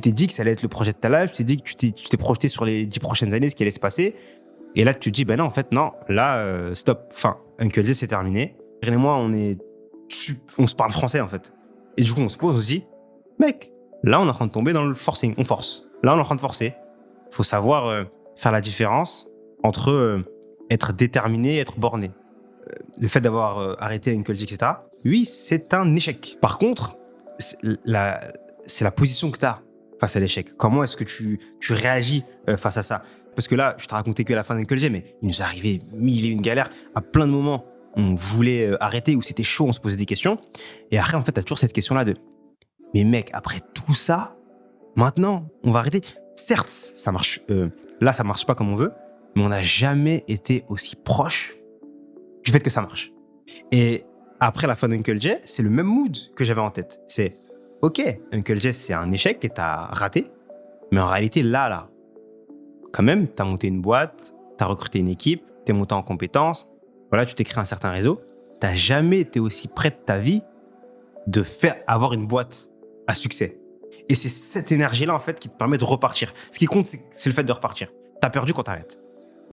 tu t'es dit que ça allait être le projet de ta life, tu t'es dit que tu t'es projeté sur les 10 prochaines années, ce qui allait se passer. Et là, tu te dis, ben non, en fait, non, là, stop, fin, Uncle Jay, c'est terminé. Irène et moi, on se parle français, en fait. Et du coup, on se pose, on se dit, mec, là, on est en train de tomber dans le forcing, on force. Là, on est en train de forcer. Faut savoir faire la différence entre être déterminé et être borné. Le fait d'avoir arrêté Uncle Jay, etc., oui, c'est un échec. Par contre, c'est la position que tu as face à l'échec. Comment est-ce que tu réagis face à ça? Parce que là, je t'ai raconté que la fin d'Uncle Jay, mais il nous est arrivé mille et une galères. À plein de moments, on voulait arrêter ou c'était chaud, on se posait des questions. Et après, en fait, t'as toujours cette question-là de mais mec, après tout ça, maintenant, on va arrêter. Certes, ça marche. Là, ça marche pas comme on veut, mais on n'a jamais été aussi proche du fait que ça marche. Et après la fin d'Uncle Jay, c'est le même mood que j'avais en tête. C'est ok, Uncle Jay, c'est un échec et t'as raté, mais en réalité, là, quand même, t'as monté une boîte, t'as recruté une équipe, t'es monté en compétences, voilà, tu t'es créé un certain réseau. T'as jamais été aussi près de ta vie de faire avoir une boîte à succès. Et c'est cette énergie-là, en fait, qui te permet de repartir. Ce qui compte, c'est le fait de repartir. T'as perdu quand t'arrêtes.